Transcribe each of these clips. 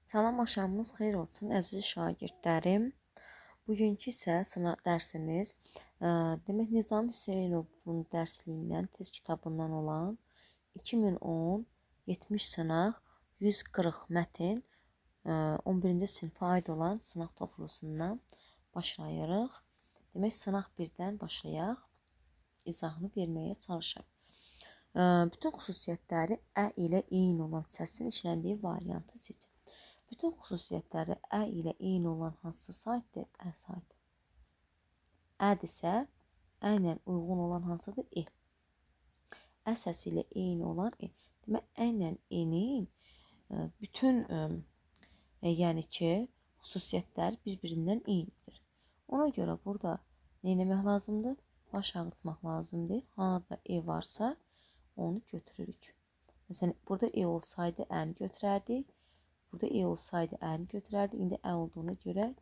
Salam, axşamınız xeyir olsun əziz şagirdlərim. Bugünkü isə sınaq dərsimiz demək Nizami Hüseynovun dərsliyindən test kitabından olan 2010 70 sınaq 140 mətn 11-ci sinifə aid olan sınaq toplusundan başlayırıq. Demək sınaq 1-dən başlayaq. İzahını verməyə çalışaq. Bütün xüsusiyyətləri ə ilə eyni olan səsin işləndiyi variantı seçin. Bütün xüsusiyyətləri ə ilə eyni olan hansı saytdır? Ə saytı. Ədirsə, ə ilə uyğun olan hansıdır? E. Ə səsi ilə eyni olan E. Demək, ə ilə E-nin bütün yəni ki, xüsusiyyətləri bir-birindən eynidir. Ona görə burada nə etmək lazımdır? Baş ağrıtmaq lazımdır. Harada E varsa, onu götürürük. Məsələn, burada E olsaydı, əni götürərdik. Burada E olsaydı əni götürərdik. İndi ə olduğuna görə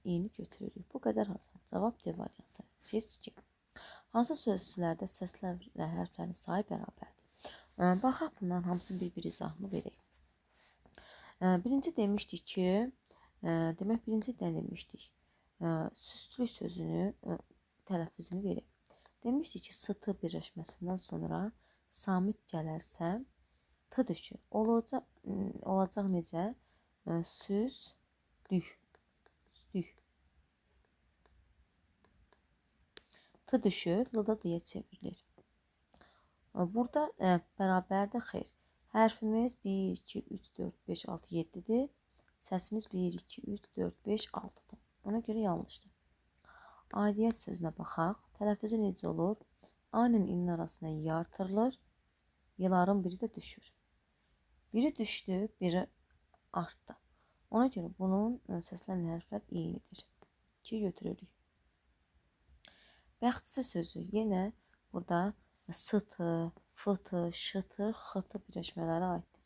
E-ni götürürük. Bu qədər asan. Cavab D variantı. Seçkin. Hansı sözcüklərdə səslərlə hərflərin sayı bərabərdir? Baxaq bunların hamısının bir-bir izahını verək. Birinci demişdik ki, demək birinci nə demişdik? Süstlük sözünü tələffüzünü verək. Demişdik ki, S-T birləşməsindən sonra samit gələrsə, T düşür. Olacaq necə? Süslük. T düşür, L-da D-yə çevrilir. Burada bərabərdə xeyr. Hərfimiz 1, 2, 3, 4, 5, 6, 7-dir. Səsimiz 1, 2, 3, 4, 5, 6-dır. Ona görə yanlışdır. Aidiyyət sözünə baxaq. Tələffüzü necə olur? A-nın in arasına Y artırılır. Y-ların biri də düşür. Biri düşdü, biri artdı. Ona görə bunun səslənən hərflər eynidir. 2 götürürük. Bəxtisi sözü yenə burada S-T, F-T, Ş-T, X-T birləşmələri aiddir.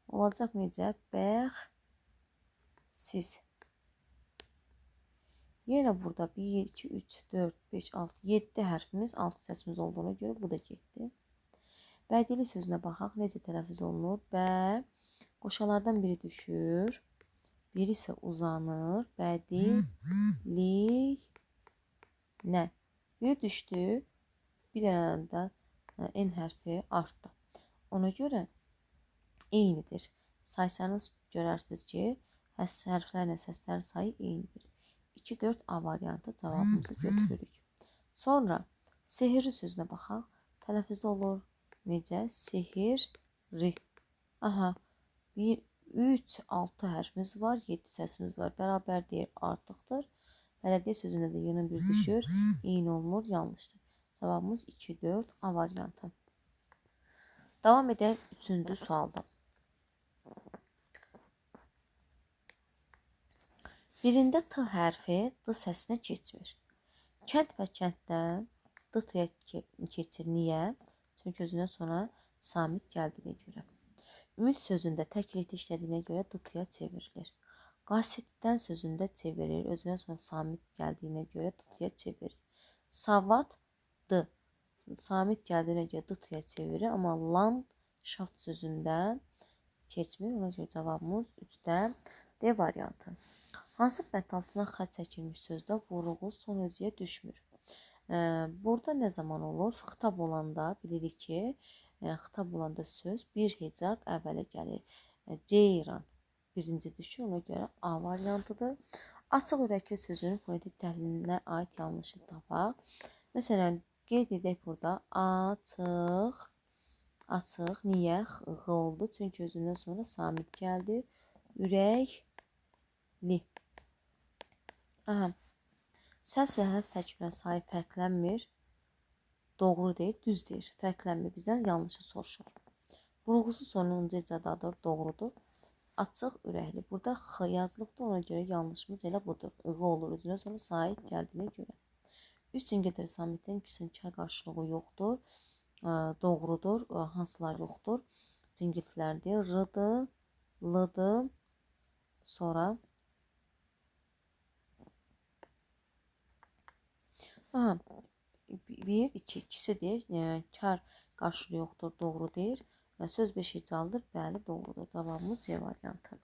Olacaq necə? Bəxtsiz. Yenə burada 1, 2, 3, 4, 5, 6, 7 hərfimiz, 6 səsimiz olduğuna görə bu da getdi. Bədili sözünə baxaq, necə tələffüz olunur? Bə, qoşalardan biri düşür, biri isə uzanır. Bədilinə. Biri düşdü, bir dənə də N hərfi artdı. Ona görə eynidir. Saysanız görərsiniz ki, hərflərlə səslərin sayı eynidir. 2, 4 A variantı cavabımızı götürürük. Sonra sehirli sözünə baxaq. Tələffüzdə olur. Necə? Sehirli. Aha. 1, 3, 6 hərfimiz var. 7 səsimiz var. Bərabər deyir, artıqdır. Bələdiyyə sözündə də yönün bir düşür. Eyni olmur, yanlışdır. Cavabımız 2, 4 A variantı. Davam edək 3-cü sualda. Birində T hərfi D səsinə keçmir. Kənd və kənddən D-yə keçir. Niyə? Çünki özündən sonra samit gəldiyinə görə. Ümid sözündə təkliti işlədiyinə görə D-yə çevrilir. Qasiddən sözündə çevirir. Özündən sonra samit gəldiyinə görə D-yə çevirir. Savad D. Samit gəldiyinə görə D-yə çevirir. Amma landşaft sözündən keçmir. Ona görə cavabımız 3-dən D variantı. Hansı bənd altından xətt çəkilmiş sözdə vurğu son özüyə düşmür? Burada nə zaman olur? Xitab olanda bilirik ki, xitab olanda söz bir hecaq əvvələ gəlir. Ceyran birinci düşür, ona görə A variantıdır. Açıq ürəkli sözünün fonetik təhlilinə aid yanlışını tapaq. Məsələn, qeyd edək burada açıq, açıq. Niyə? X oldu? Çünki özündən sonra samit gəldi. Ürəkli. Aha. Səs və hərf tərkibinin sayı fərqlənmir. Doğru deyil, düz deyil. Fərqlənmir. Bizdən yanlışı soruşur. Vurğusu sonuncu icadadır. Doğrudur. Açıq, ürəkli. Burada X yazılıbdır. Ona görə yanlışımız elə budur. I olur. Özünə sonra sahib gəldiyinə görə. 3 cingədir samitlərin ikisinin kar qarşılığı yoxdur. Doğrudur. Hansılar yoxdur? Cingiltilərdir. R-dır, L-dır. Sonra aha, 1, 2, ikisidir. Kar qarşılığı yoxdur, doğru deyir. Söz 5 hecalıdır, bəli, doğrudur. Cavabımız C variantı.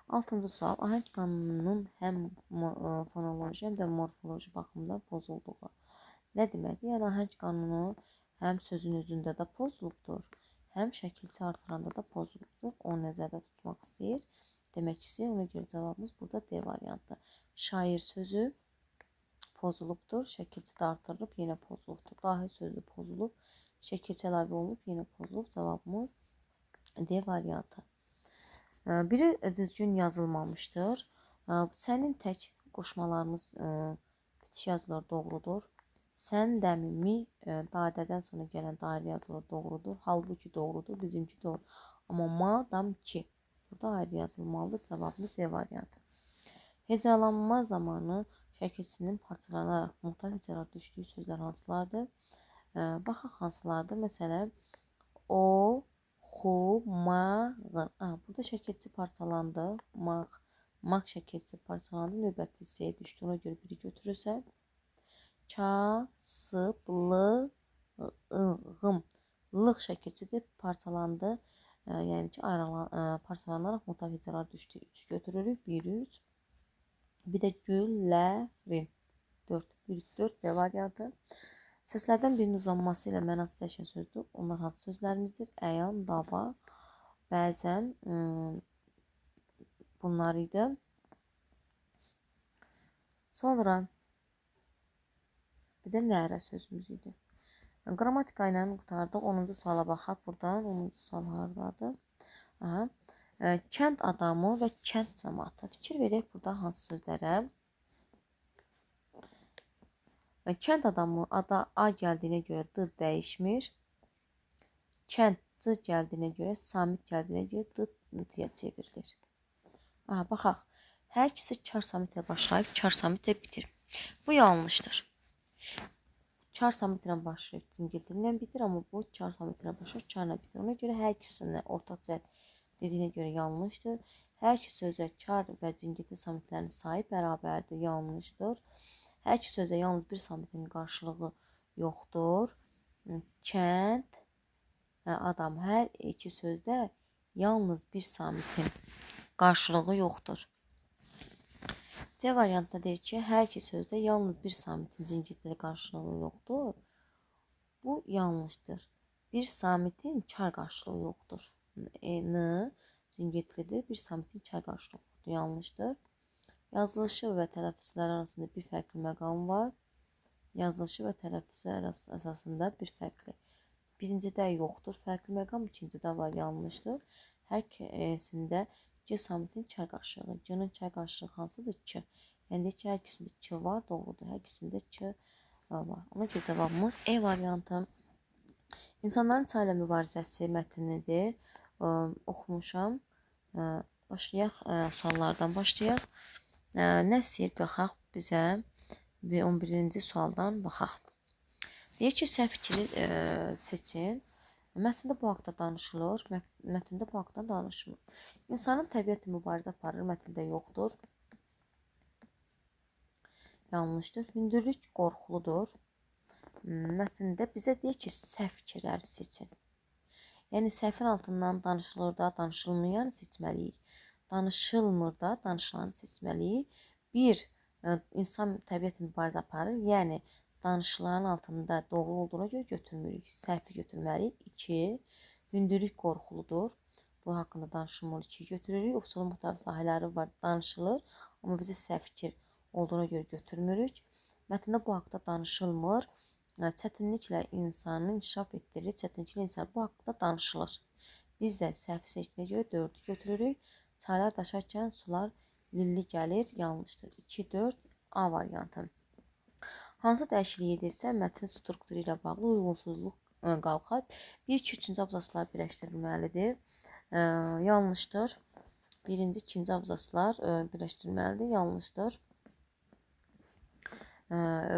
6-cı sual. Ahəng qanununun həm fonoloji, həm də morfoloji baxımdan pozulduğu. Nə deməkdir? Yəni ahəng qanunu həm sözün özündə də pozulubdur, həm şəkilçi artıranda da pozulubdur. Onu nəzərdə tutmaq istəyir. Demək istəyir. Ona görə cavabımız burada D variantı. Şair sözü pozulubdur, şəkilçi də artırılıb, yenə pozulubdur. Dahi sözü pozulub, şəkilçi əlavə olunub, yenə pozulub. Cavabımız D variantı. Biri düzgün yazılmamışdır. Sənin tək qoşmalarımız bitiş yazılır, doğrudur. Sən dəmimi dadədən sonra gələn dairə yazılır, doğrudur. Halbuki doğrudur, bizimki doğru. Amma madam ki, burada ayrı yazılmalıdır. Cavabımız D variantı. Hecalanma zamanı şəkilçinin parçalanaraq muxtəlif hecalar düşdüyü sözlər hansılardır? Baxaq hansılardır. Məsələn, o, xumağın. Burada şəkilçi parçalandı. Maq şəkilçi parçalandı. Növbəti hissəyə düşdü. Ona görə biri götürürsə. Kasıblığım. Lıq şəkilçidir. Parçalandı. Yəni ki, parçalanaraq muxtəlif hecalar düşdü. 3 götürürük. 1-3. Bir də güllərin. 4. 1-4 B variantı. Səslərdən birinin uzanması ilə mənası dəyişən sözdür. Onlar hansı sözlərimizdir? Əyan, dava, bəzən bunlar idi. Sonra bir də nərə sözümüz idi. Qrammatika ilə qurtardıq. 10-cu suala baxaq buradan. 10-cu sual hardadır? Kənd adamı və kənd cəmaatı. Fikir verək burada hansı sözlərə? Kənd adamı ada A gəldiyinə görə D dəyişmir. Kənd C gəldiyinə görə, samit gəldiyinə görə D D-yə çevrilir. Baxaq. Hər ikisi kar samit ilə başlayıb, kar samit ilə bitir. Bu yanlışdır. Kar samit ilə başlayıb, cingilti ilə bitir, amma bu kar samit ilə başlayıb, kar ilə bitir. Ona görə hər ikisini orta cəhət dediyinə görə yanlışdır. Hər iki sözə kar və cingilti samitlərin sayı bərabərdir, yanlışdır. Hər iki sözdə yalnız bir samitin qarşılığı yoxdur. Kənd, adam. Hər iki sözdə yalnız bir samitin qarşılığı yoxdur. C variantda deyir ki, hər iki sözdə yalnız bir samitin cingiltili qarşılığı yoxdur. Bu yanlışdır. Bir samitin kar qarşılığı yoxdur. N cingiltlidir. Bir samitin kar qarşılığı yoxdur. Yanlışdır. Yazılışı və tələffüzlər arasında bir fərqli məqam var. Yazılışı və tələffüzlər əsasında bir fərqli. Birincidə yoxdur fərqli məqam, ikincidə var, yanlışdır. Hər ikisində C samitin kar qarşılığı. C-nin kar qarşılığı hansıdır? K. Yəni ki, hər ikisində K var, doğrudur. Hər ikisində K var. Ona görə cavabımız E variantı. İnsanların çayla mübarizəsi mətnidir. Oxumuşam. Başlayaq, suallardan başlayaq. Nə istəyir? Baxaq bizə 11-ci sualdan baxaq. Deyir ki, səhv fikri seçin. Mətndə bu haqda danışılır. Mətndə bu haqda danışmır. İnsanın təbiəti mübarizə aparır. Mətndə yoxdur. Yanlışdır. Hündürlük qorxuludur. Mətndə bizə deyir ki, səhv fikirləri seçin. Yəni, səhvin altından danışılır da, danışılmayan seçməliyik. Danışılmır da, danışılanı seçməliyik. Bir, insan təbiət mübarizə aparır. Yəni, danışılanın altında doğru olduğuna görə götürmürük. Səhvi götürməliyik. 2, hündürlük qorxuludur. Bu haqqında danışılmır. 2 götürürük. Oxuculuğun müxtəlif sahələri var, danışılır. Amma bizə səhv fikir olduğuna görə götürmürük. Mətndə bu haqda danışılmır. Çətinliklə insanı inkişaf etdirir. Çətinliklə insan bu haqqda danışılır. Biz də səhv seçdiyinə görə 4-ü götürürük. Çaylar daşarkən sular lilli gəlir. Yanlışdır. 2-4 A variantı. Hansı dəyişiklik edirsə, mətn strukturu ilə bağlı uyğunsuzluq qalxar. 1-2-3-cü abzaslar birləşdirilməlidir. Yanlışdır. 1-ci, 2-ci abzaslar birləşdirilməlidir. Yanlışdır.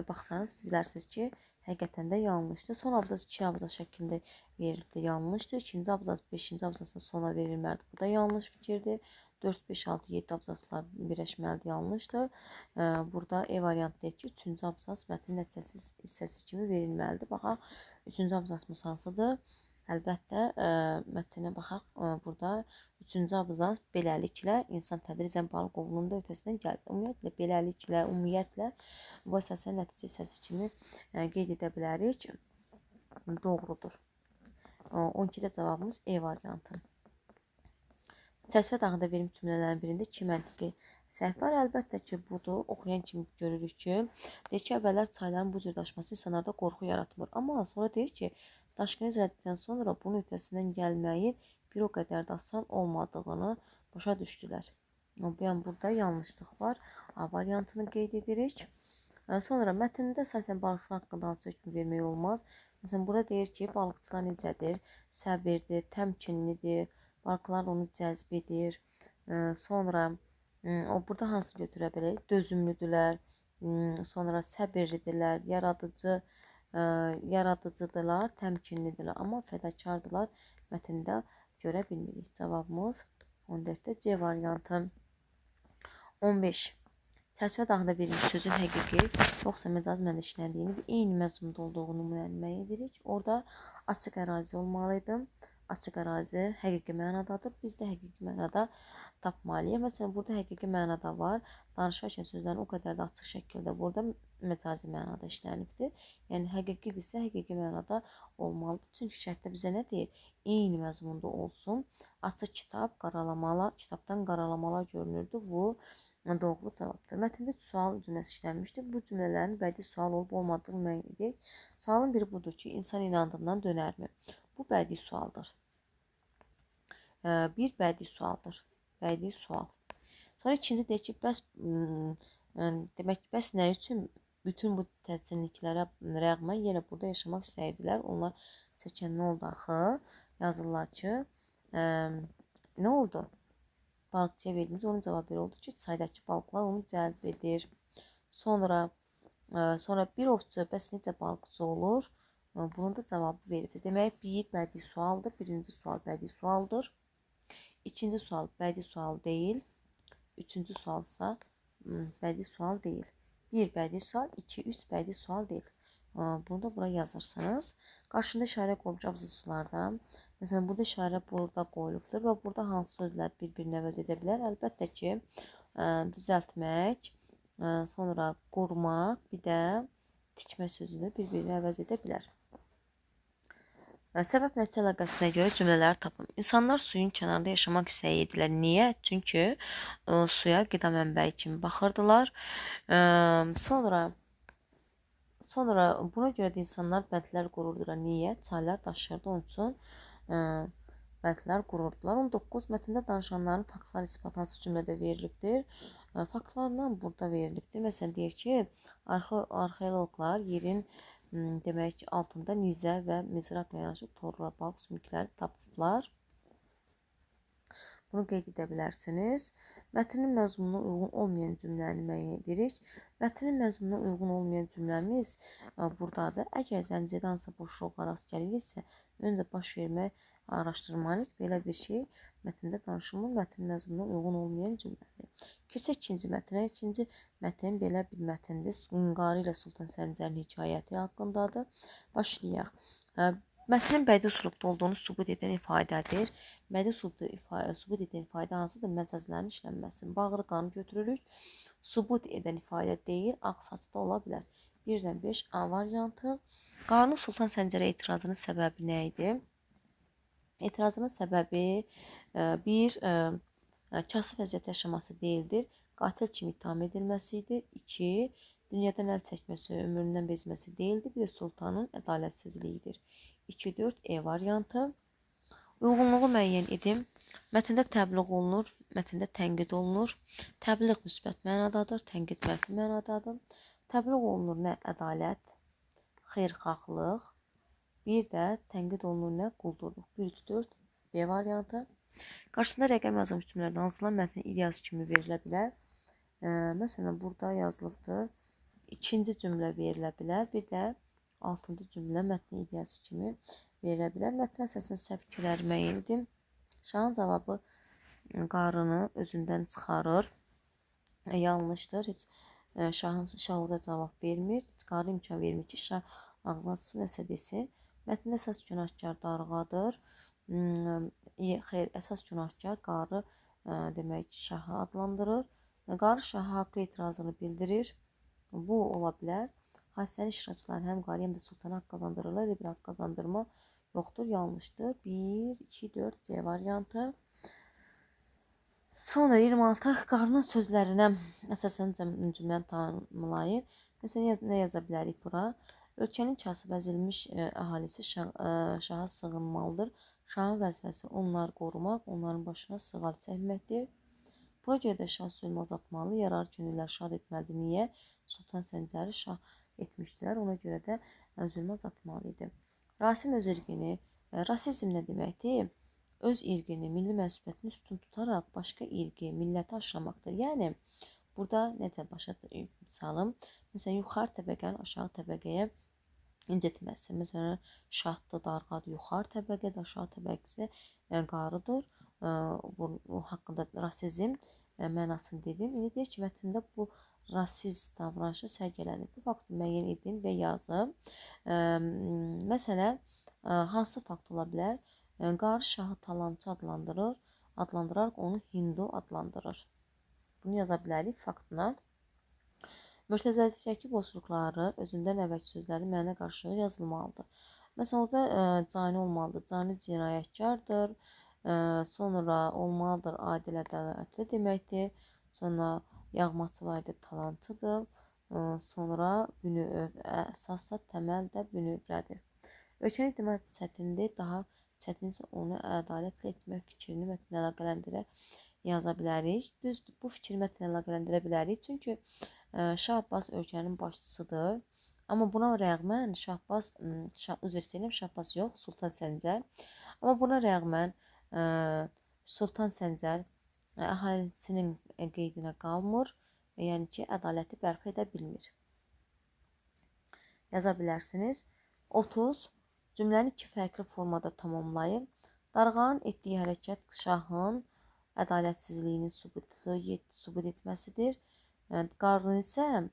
Baxsanız bilərsiniz ki, həqiqətən də yanlışdır. Son abzas 2 abzas şəklində verildi. Yanlışdır. 2-ci abzas 5-ci abzasın sona verilməlidir. Bu da yanlış fikirdir. 4, 5, 6, 7 abzaslar birləşməlidir. Yanlışdır. Burada E variantı deyir ki, 3-cü abzas mətnin nəticəsiz hissəsi kimi verilməlidir. Baxaq, 3-cü abzasımız hansıdır? Əlbəttə, mətninə baxaq. Burada 3-cü abzas beləliklə insan tədricən balıq ovunun da ötəsindən gəlir. Ümumiyyətlə, beləliklə, ümumiyyətlə bu əsasən nəticə hissəsi kimi qeyd edə bilərik. Doğrudur. 12-də cavabımız E variantı. Çərçivə dağında verilmiş cümlələrin birində 2 məntiqi səhv var. Əlbəttə ki, budur. Oxuyan kimi görürük ki, deyir ki, əvvəllər çayların bu cür daşması insanlarda qorxu yaratmır. Amma sonra deyir ki, daşqını izlədikdən sonra bunun ötəsindən gəlməyin bir o qədər də asan olmadığını başa düşdülər. Yəni, burada yanlışlıq var. A variantını qeyd edirik. Sonra mətndə əsasən balıqçılar haqqında hansı hökm vermək olmaz. Məsələn, burada deyir ki, balıqçılar necədir? Səbirdir, təmkinlidir, balıqlar onu cəzb edir. Sonra burada hansı götürə bilərik? Dözümlüdürlər, sonra səbirlidirlər, yaradıcıdırlar, təmkinlidirlər, amma fədakardırlar mətndə görə bilmirik. Cavabımız 14-də C variantı. 15. Çərçivə dağında verilmiş sözün həqiqi yoxsa məcaz mənada işləndiyini və eyni məzmunda olduğunu müəyyən edirik. Orada açıq ərazi olmalıydı. Açıq ərazi həqiqi mənadadır. Biz də həqiqi mənada tapmalıyıq. Məsələn, burada həqiqi mənada var. Danışarkən sözlərin o qədər də açıq şəkildə burada məcazi mənada işlənibdir. Yəni, həqiqidirsə həqiqi mənada olmalıdır. Çünki şərtdə bizə nə deyir? Eyni məzmunda olsun. Açıq kitab, kitabdan qaralamalar görünürdü. Bu doğru cavabdır. Mətndə sual cümləsi işlənmişdir. Bu cümlələrin bədii sual olub olmadığını müəyyən edirik. Sualın biri budur ki, insan inandığından dönərmi? Bu bədii sualdır. Bir bədii sualdır. Bədii sual. Sonra ikinci deyir ki, bəs nə üçün bütün bu təzyiqlərə rəğmən yenə burada yaşamaq istəyirdilər? Onlar çəkən nə oldu axı? Yazırlar ki, nə oldu? Balıqçıya verdiyimiz onun cavabı oldu ki, çaydakı balıqlar onu cəlb edir. Sonra bir ovçu bəs necə balıqçı olur? Bunun da cavabı verildi. Demək, bir bədii sualdır. Birinci sual bədii sualdır. İkinci sual bədii sual deyil. Üçüncü sualsa bədii sual deyil. Bir bədii sual, 2, 3 bədii sual deyil. Bunu da buraya yazırsınız. Qarşında işarə qoyulmuş abzaslarda. Məsələn, burada işarə burada qoyulubdur və burada hansı sözlər bir-birini əvəz edə bilər? Əlbəttə ki, düzəltmək, sonra qurmaq, bir də tikmək sözünü bir-birini əvəz edə bilər. Səbəb nəticə əlaqəsinə görə cümlələri tapın. İnsanlar suyun kənarında yaşamaq istəyirdilər. Niyə? Çünki suya qida mənbəyi kimi baxırdılar. Sonra buna görə də insanlar bəndlər qururdular. Niyə? Çaylar daşırdı, onun üçün bəndlər qururdular. 19. Mətndə danışanların faktları isbat hansı cümlədə verilibdir? Faktlarla burada verilibdir. Məsələn, deyir ki, arxeoloqlar yerin demək altında nizə və mizraqla yanaşı torpaq sümükləri tapıblar. Bunu qeyd edə bilərsiniz. Mətnin məzmununa uyğun olmayan cümləni müəyyən edirik. Mətnin məzmununa uyğun olmayan cümləmiz buradadır. Əgər zəncirdə hansısa boşluqlara rast gəliriksə, öncə baş vermək araşdırmalıyıq. Belə bir şey mətndə danışılmır, mətnin məzmununa uyğun olmayan cümlədir. Keçək ikinci mətnə. İkinci mətn belə bir mətndir. Qarı ilə Sultan Səncərin hekayəti haqqındadır. Başlayaq. Mətnin bədii üslubda olduğunu sübut edən ifadədir. Bədii sübut edən ifadə hansıdır? Məcazların işlənməsi. Bağrı qanı götürürük. Sübut edən ifadə deyil, ağsaçda ola bilər. 1-dən 5 A variantı. Qarının Sultan Səncərə etirazının səbəbi nə idi? Etirazının səbəbi bir, kasıb vəziyyətdə yaşaması deyildir. Qatil kimi ittiham edilməsi idi. 2, dünyadan əl çəkməsi, ömründən bezməsi deyildir. Bir də sultanın ədalətsizliyidir. 2-4 E variantı. Uyğunluğu müəyyən edim. Mətndə təbliğ olunur, mətndə tənqid olunur. Təbliğ müsbət mənadadır, tənqid mənfi mənadadır. Təbliğ olunur nə? Ədalət, xeyirxahlıq. Bir də tənqid olunur nə? Quldurluq. 1-4 B variantı. Qarşısında rəqəm yazılmış cümlələrdən hansılar mətnin ideyası kimi verilə bilər? Məsələn, burada yazılıbdır. İkinci cümlə verilə bilər. Bir də 6-cı cümlə mətnin ideyası kimi verilə bilər. Mətn əsasında səhv fikirləri müəyyən edim. Şahın cavabı qarını özündən çıxarır. Yanlışdır. Heç şah orada cavab vermir. Qarı imkan vermir ki, şah ağzını açsın, nəsə desin. Mətndə əsas günahkar Darğadır. Xeyr, əsas günahkar qarı demək ki, şahı adlandırır. Qarı şaha haqlı etirazını bildirir. Bu ola bilər. Hadisənin iştirakçıları həm qarı, həm də sultana haqq qazandırırlar. Elə bir haqq qazandırma yoxdur, yanlışdır. 1, 2, 4 C variantı. Sonra 26 qarının sözlərinə əsasən cümləni tamamlayır. Məsələn, nə yaza bilərik bura? Ölkənin kasıb əzilmiş əhalisi şaha sığınmalıdır. Şahın vəzifəsi onları qorumaq, onların başına sığal çəkməkdir. Buna görə də şah sülhünü uzatmalı, yarar günlər şad etməlidir. Niyə? Sultan Səncəri şah etmişdilər, ona görə də zülmü uzatmalı idi. Rasim öz irqini, rasizm nə deməkdir? Öz irqini, milli mənsubiyyətini üstün tutaraq başqa irqi, milləti aşılamaqdır. Yəni, burada necə başa salım? Məsələn, yuxarı təbəqənin aşağı təbəqəyə incitməsi. Məsələn, şahdır, Darğadır, yuxarı təbəqədə, aşağı təbəqəsi qarıdır. Bu haqqında rasizm mənasını dedim. İndi deyir ki, mətndə bu rasist davranışı sərgilənir. Bu faktı müəyyən edin və yazın. Məsələn, hansı fakt ola bilər? Qarı şahı talançı adlandıraraq onu Hindu adlandırır. Bunu yaza bilərik faktına. Mürtəzəlikdəki boşluqları özündən əvvəlki sözlərin mənə qarşılığı yazılmalıdır. Məsələn, orada cani olmalıdır. Cani cinayətkardır. Sonra olmalıdır adil ədalətli deməkdir. Sonra yağmaçı var idi, talançıdır. Sonra əsasda təməl də bünövrədir. Ölkəni demək çətindir, daha çətinsə onu ədalətlə etmək fikrini mətnlə əlaqələndirə yaza bilərik. Düzdür, bu fikri mətnlə əlaqələndirə bilərik. Çünki Şah Abbas ölkənin başçısıdır. Amma buna rəğmən Şah Abbas yox, Sultan Səncər. Amma buna rəğmən Sultan Səncər əhalisinin qeydinə qalmır. Yəni ki, ədaləti bərpa edə bilmir. Yaza bilərsiniz. 30. Cümləni iki fərqli formada tamamlayın. Darğanın etdiyi hərəkət şahın ədalətsizliyini sübut etməsidir. Qarının isə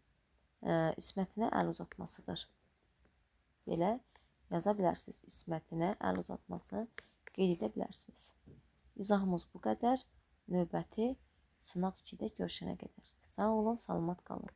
İsmətinə əl uzatmasıdır. Belə yaza bilərsiniz. İsmətinə əl uzatmasını qeyd edə bilərsiniz. İzahımız bu qədər. Növbəti sınaq 2-də görüşənə qədər. Sağ olun, salamat qalın.